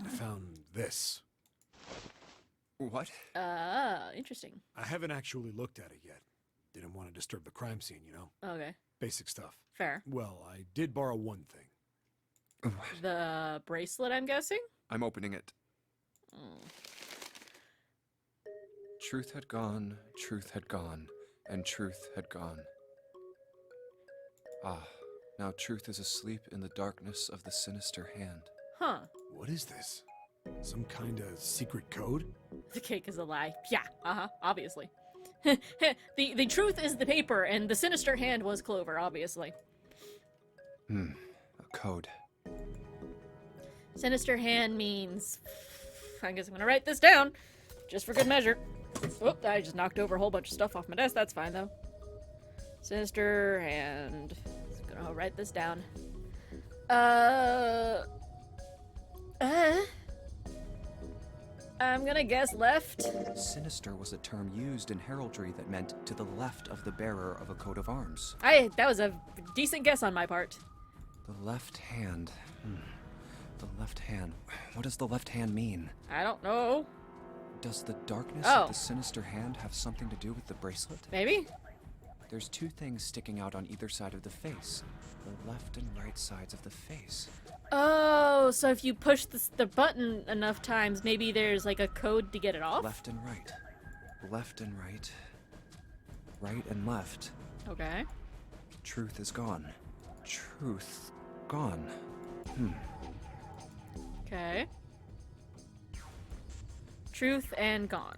I found this. What? Interesting. I haven't actually looked at it yet. Didn't want to disturb the crime scene, you know? Okay, Basic stuff. fair. Well, I did borrow one thing. The bracelet, I'm guessing? I'm opening it. Truth had gone, and truth had gone. Ah, now truth is asleep in the darkness of the sinister hand. Huh. What is this? Some kind of secret code? The cake is a lie. Yeah, obviously. The truth is the paper, and the sinister hand was Clover, obviously. A code. Sinister hand means... I guess I'm gonna write this down, just for good measure. Oop, I just knocked over a whole bunch of stuff off my desk. That's fine, though. Sinister hand... I'm gonna write this down. I'm gonna guess left. Sinister was a term used in heraldry that meant to the left of the bearer of a coat of arms. That was a decent guess on my part. The left hand. The left hand. What does the left hand mean? I don't know. Does the darkness Oh. of the sinister hand have something to do with the bracelet? Maybe? There's two things sticking out on either side of the face. The left and right sides of the face. Oh, so if you push the button enough times, maybe there's like a code to get it off? Left and right. Left and right. Right and left. Okay. Truth is gone. Truth gone. Okay. Truth and gone.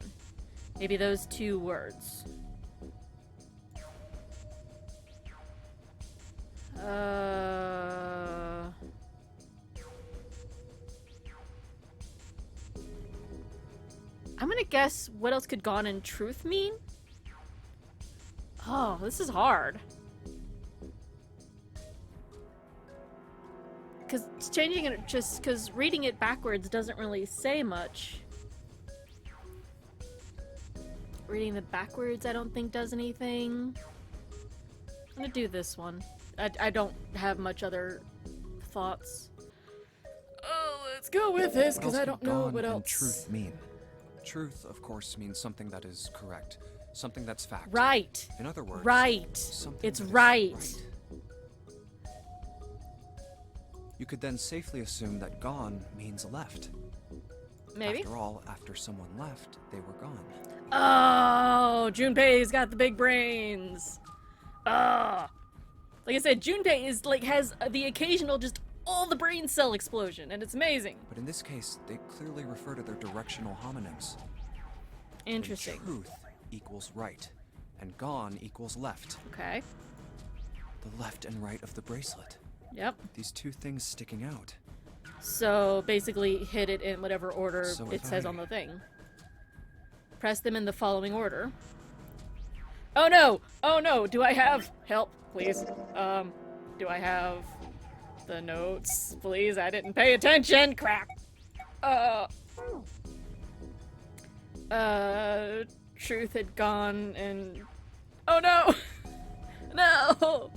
Maybe those two words. I'm gonna guess what else could gone and truth mean? Oh, this is hard. Because changing it just because reading it backwards doesn't really say much. Reading it backwards, I don't think does anything. I'm gonna do this one. I don't have much other thoughts. Oh, let's go with this because I don't know what else. And truth mean? Truth, of course, means something that is correct, something that's fact. Right. In other words, Right. something It's that is right. You could then safely assume that gone means left. Maybe. After all, after someone left, they were gone. Oh, Junpei's got the big brains. Like I said, Junpei is like has the occasional just all the brain cell explosion, and it's amazing. But in this case, they clearly refer to their directional homonyms. Interesting. Truth equals right, and gone equals left. Okay. The left and right of the bracelet. Yep. These two things sticking out. So basically, hit it in whatever order So it if says I- on the thing. Press them in the following order. Oh no! Oh no! Do I have help, please? Do I have the notes, please? I didn't pay attention. Crap. Truth had gone and. Oh no! No!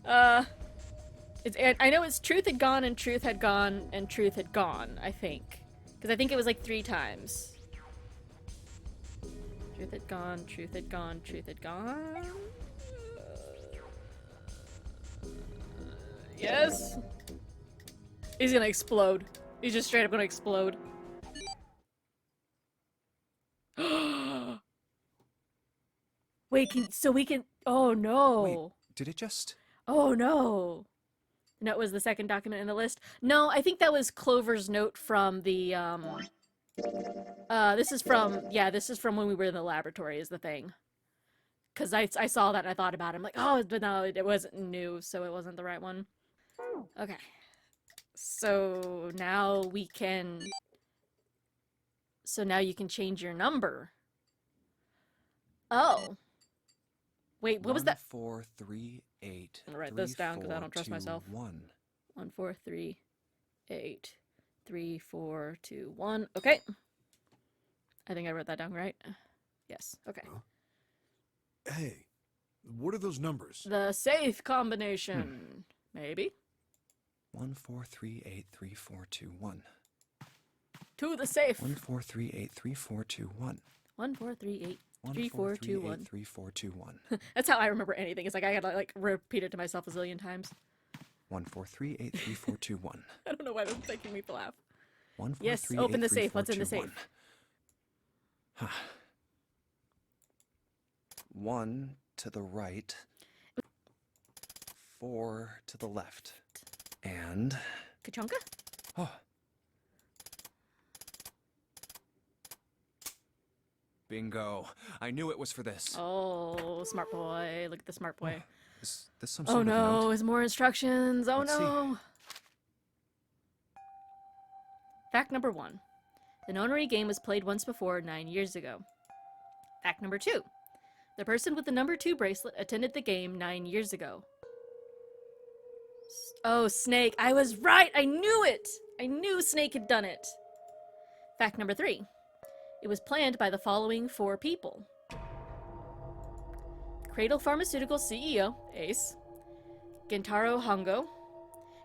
I know it's truth had gone and truth had gone and truth had gone, I think. Because I think it was like 3 times. Truth had gone, truth had gone, truth had gone. Yes? He's gonna explode. He's just straight up gonna explode. Wait, so we can. Oh no. Wait, did it just... Oh no. No, it was the second document in the list. No, I think that was Clover's note from the, this is from when we were in the laboratory is the thing. Because I saw that and I thought about it. I'm like, oh, but no, it wasn't new, so it wasn't the right one. Okay. So now we can... So now you can change your number. Oh. Wait, what was that? 4, 3, 8. I'm gonna write this down 'cause I don't trust myself. 1. 1, 4, 3, 8, 3, 4, 2, 1. Okay. I think I wrote that down right. Yes. Okay. Hey, what are those numbers? The safe combination. Maybe. 1, 4, 3, 8, 3, 4, 2, 1. To the safe. 1, 4, 3, 8, 3, 4, 2, 1. 1, 4, 3, 8, 1, 3, 4, 2, 8, 1. 3, 4, 2, 1. That's how I remember anything. It's like I gotta like repeat it to myself a zillion times. 1, 4, 3, 8, 3, 4, 2, 1. I don't know why that's making me laugh. 1, 4, Yes, 3, open 8, the 3, safe. 4, What's in 2, the safe? 1. 1 to the right, 4 to the left, and Kachunka? Oh. Bingo. I knew it was for this. Oh, smart boy. Look at the smart boy. Is this some Oh sort of no, note? is more instructions. Oh Let's see. no. Fact number 1. The nonary game was played once before 9 years ago. Fact number 2. The person with the number 2 bracelet attended the game 9 years ago. Oh, Snake. I was right. I knew it. I knew Snake had done it. Fact number 3. It was planned by the following 4 people. Cradle Pharmaceuticals CEO, Ace. Gentaro Hongo.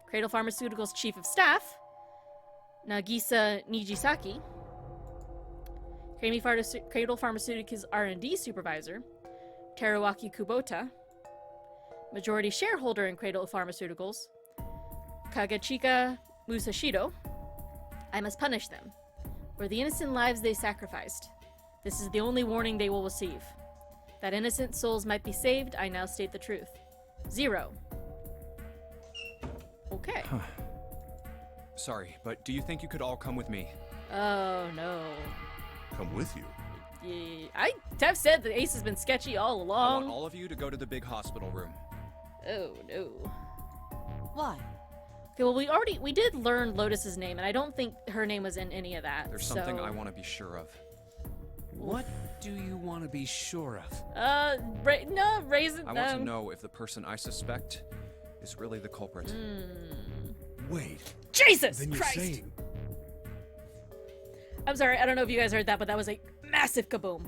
Cradle Pharmaceuticals Chief of Staff, Nagisa Nijisaki. Cradle Pharmaceuticals R&D Supervisor, Teruaki Kubota. Majority shareholder in Cradle Pharmaceuticals, Kagachika Musashido. I must punish them for the innocent lives they sacrificed. This is the only warning they will receive. That innocent souls might be saved, I now state the truth. 0. Okay. Sorry, but do you think you could all come with me? Oh no. Come with you. Yeah, I've said that Ace has been sketchy all I along. want all of you to go to the big hospital room. Oh no. Why? Okay, well we did learn Lotus's name, and I don't think her name was in any of that. There's something so... I want to be sure of. What do you want to be sure of? No, Raisin. I want to know if the person I suspect is really the culprit. Wait. Jesus Then you're Christ! saying I'm sorry, I don't know if you guys heard that, but that was a massive kaboom.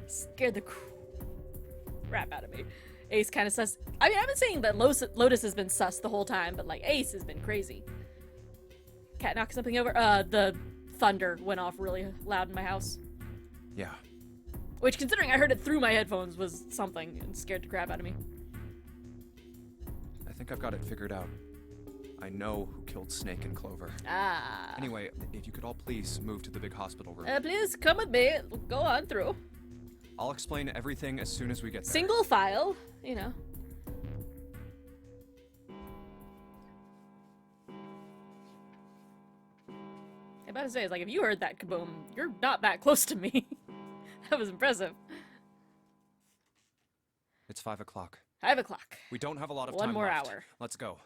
Scared the crap out of me. Ace kind of sus. I mean, I've been saying that Lotus has been sus the whole time, but like Ace has been crazy. Cat knocked something over. The thunder went off really loud in my house. Yeah. Which, considering I heard it through my headphones, was something and scared the crap out of me. I think I've got it figured out. I know who killed Snake and Clover. Ah. Anyway, if you could all please move to the big hospital room. Please come with me. Go on through. I'll explain everything as soon as we get there. Single file, you know. I'm about to say, it's like, if you heard that kaboom, you're not that close to me. That was impressive. It's 5 o'clock. 5 o'clock. We don't have a lot of One time more left. hour. Let's go.